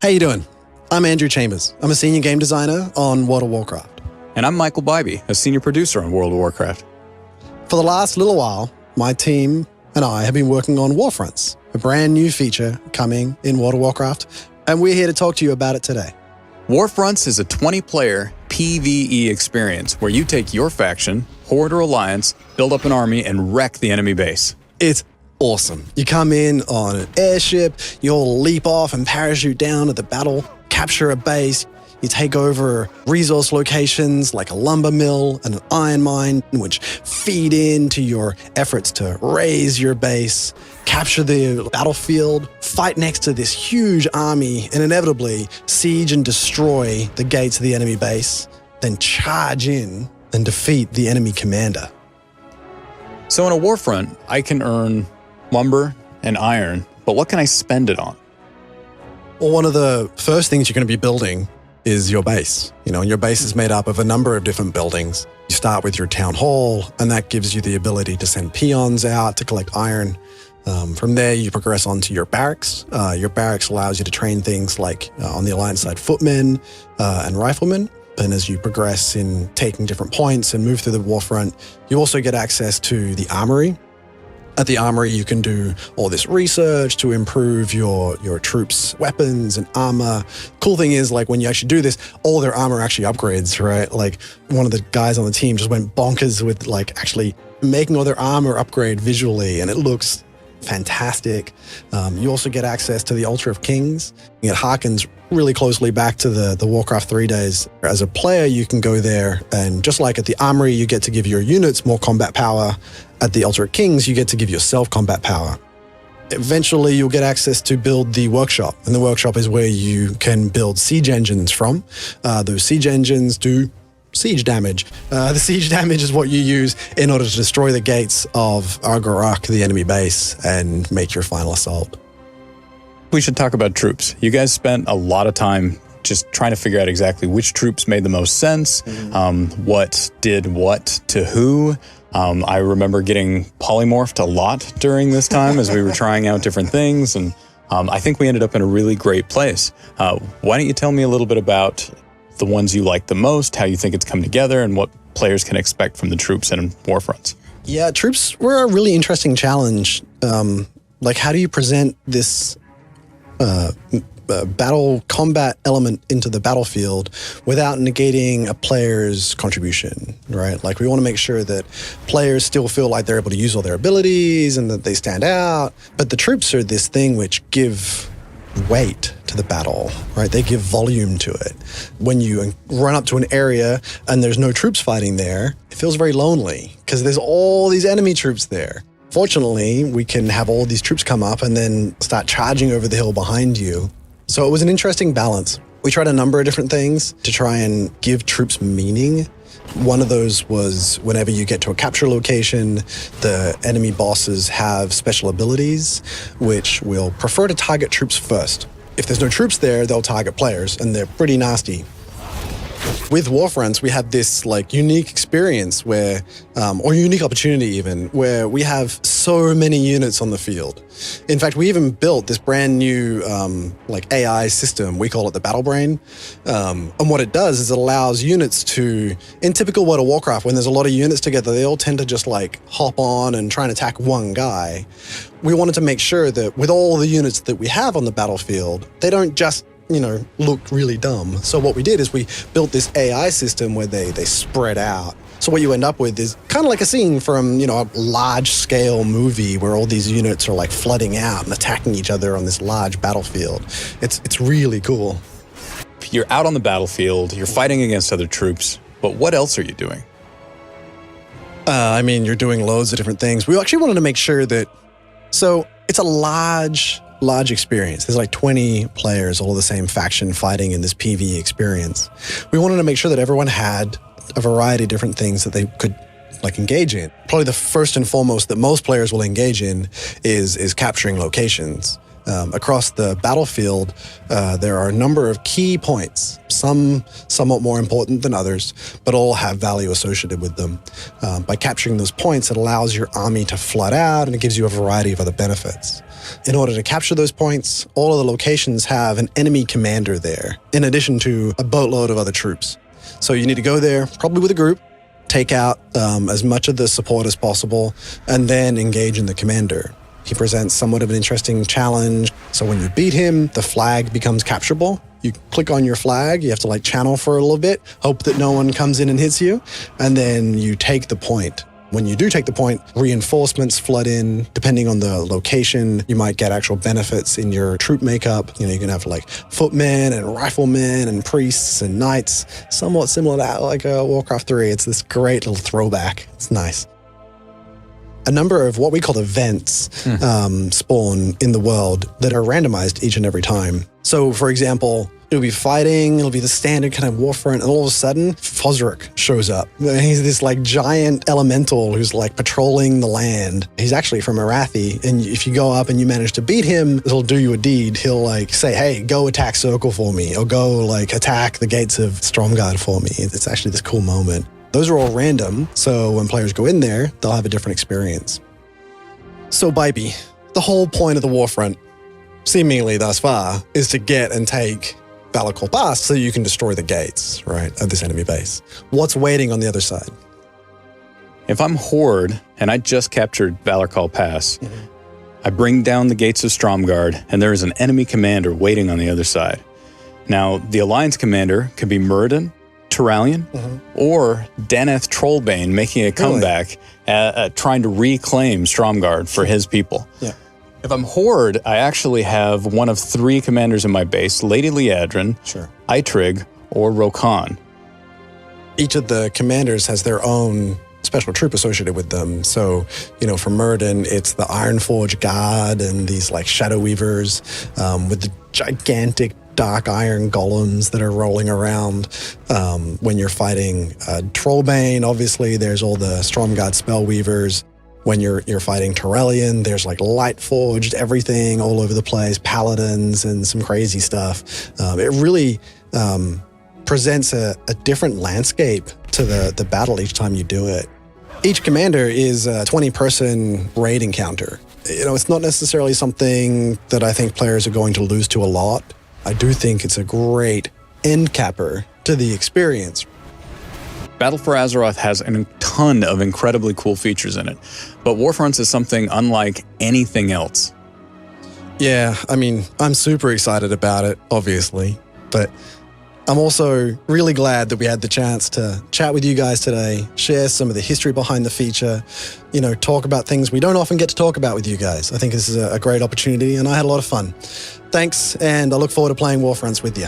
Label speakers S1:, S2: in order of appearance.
S1: you doing? I'm Andrew Chambers. I'm a senior game designer on World of Warcraft.
S2: And I'm Michael Bybee, a senior producer on World of Warcraft.
S1: For the last little while, my team and I have been working on Warfronts, a brand new feature coming in World of Warcraft, and we're here to talk to you about it today.
S2: Warfronts is a 20-player PvE experience where you take your faction, Horde or Alliance, build up an army, and wreck the enemy base.
S1: It's awesome. You come in on an airship, you all leap off and parachute down at the battle, capture a base, you take over resource locations like a lumber mill and an iron mine, which feed into your efforts to raise your base, capture the battlefield, fight next to this huge army, and inevitably siege and destroy the gates of the enemy base, then charge in and defeat the enemy commander.
S2: So in a Warfront, I can earn lumber and iron, but what can I spend it on?
S1: Well, one of the first things you're going to be building is your base. And your base is made up of a number of different buildings. You start with your town hall, and that gives you the ability to send peons out to collect iron. From there, you progress onto your barracks. Your barracks allows you to train things like, on the Alliance side, footmen and riflemen. And as you progress in taking different points and move through the Warfront, you also get access to the armory. At the armory, you can do all this research to improve your troops' weapons and armor. Cool thing is, like, when you actually do this, all their armor actually upgrades, right? Like, one of the guys on the team just went bonkers with, like, actually making all their armor upgrade visually, and it looks fantastic. You also get access to the Altar of Kings. It harkens really closely back to the Warcraft 3 days. As a player, you can go there, and just like at the Armory, you get to give your units more combat power. At the Altar of Kings, you get to give yourself combat power. Eventually, you'll get access to build the workshop, and the workshop is where you can build siege engines from. Those siege engines do siege damage. The siege damage is what you use in order to destroy the gates of Argorak, the enemy base, and make your final assault.
S2: We should talk about troops. You guys spent a lot of time just trying to figure out exactly which troops made the most sense, what did what to who. I remember getting polymorphed a lot during this time as we were trying out different things, and I think we ended up in a really great place. Why don't you tell me a little bit about the ones you like the most, how you think it's come together, and what players can expect from the troops and Warfronts? Yeah,
S1: troops were a really interesting challenge. Like, how do you present this battle combat element into the battlefield without negating a player's contribution, right? Like, we want to make sure that players still feel like they're able to use all their abilities and that they stand out. But the troops are this thing which give weight to the battle, right? They give volume to it. When you run up to an area and there's no troops fighting there, it feels very lonely because there's all these enemy troops there. Fortunately, we can have all these troops come up and then start charging over the hill behind you. So it was an interesting balance. We tried a number of different things to try and give troops meaning. One of those was whenever you get to a capture location, the enemy bosses have special abilities, which will prefer to target troops first. If there's no troops there, they'll target players, and they're pretty nasty. With Warfronts, we have this unique experience where, or unique opportunity even, where we have so many units on the field. In fact, we even built this brand new AI system. We call it the Battle Brain. And what it does is it allows units to, in typical World of Warcraft, when there's a lot of units together, they all tend to just hop on and try and attack one guy. We wanted to make sure that with all the units that we have on the battlefield, they don't just look really dumb. So what we did is we built this AI system where they spread out. So what you end up with is kind of like a scene from, a large-scale movie where all these units are flooding out and attacking each other on this large battlefield. It's really cool.
S2: You're out on the battlefield, you're fighting against other troops, but what else are you doing?
S1: You're doing loads of different things. We actually wanted to make sure that, so it's a large experience. There's 20 players, all of the same faction fighting in this PvE experience. We wanted to make sure that everyone had a variety of different things that they could engage in. Probably the first and foremost that most players will engage in is capturing locations. Across the battlefield, there are a number of key points, some somewhat more important than others, but all have value associated with them. By capturing those points, it allows your army to flood out, and it gives you a variety of other benefits. In order to capture those points, all of the locations have an enemy commander there, in addition to a boatload of other troops. So you need to go there, probably with a group, take out as much of the support as possible, and then engage in the commander. He presents somewhat of an interesting challenge. So when you beat him, the flag becomes capturable. You click on your flag, you have to channel for a little bit, hope that no one comes in and hits you, and then you take the point. When you do take the point, reinforcements flood in. Depending on the location, you might get actual benefits in your troop makeup. You can have footmen and riflemen and priests and knights, somewhat similar to that, Warcraft 3. It's this great little throwback. It's nice. A number of what we call events spawn in the world that are randomized each and every time. So, for example, it'll be fighting, it'll be the standard kind of warfront, and all of a sudden, Fosric shows up. He's this giant elemental who's patrolling the land. He's actually from Arathi, and if you go up and you manage to beat him, it'll do you a deed. He'll say, hey, go attack Circle for me, or go attack the gates of Stromgarde for me. It's actually this cool moment. Those are all random, so when players go in there, they'll have a different experience. So Bybee, the whole point of the warfront, seemingly thus far, is to get and take Valakor Pass so you can destroy the gates, right, of this enemy base. What's waiting on the other side?
S2: If I'm Horde and I just captured Valakor Pass, I bring down the gates of Stromgarde, and there is an enemy commander waiting on the other side. Now, the Alliance commander could be Muradin, Turalian, or Daneth Trollbane making a comeback, trying to reclaim Stromgarde for his people.
S1: Yeah.
S2: If I'm Horde, I actually have one of 3 commanders in my base, Lady Liadrin, Eitrig, or Rokan.
S1: Each of the commanders has their own special troop associated with them. So, for Muradin, it's the Ironforge Guard and these Shadow Weavers with the gigantic dark iron golems that are rolling around. When you're fighting Trollbane, obviously, there's all the Stromgarde Spellweavers. When you're fighting Turalian, there's light-forged everything all over the place, paladins and some crazy stuff. It really presents a different landscape to the battle each time you do it. Each commander is a 20-person raid encounter. It's not necessarily something that I think players are going to lose to a lot. I do think it's a great end capper to the experience.
S2: Battle for Azeroth has a ton of incredibly cool features in it, but Warfronts is something unlike anything else.
S1: Yeah, I'm super excited about it, obviously, but I'm also really glad that we had the chance to chat with you guys today, share some of the history behind the feature, talk about things we don't often get to talk about with you guys. I think this is a great opportunity, and I had a lot of fun. Thanks, and I look forward to playing Warfronts with you.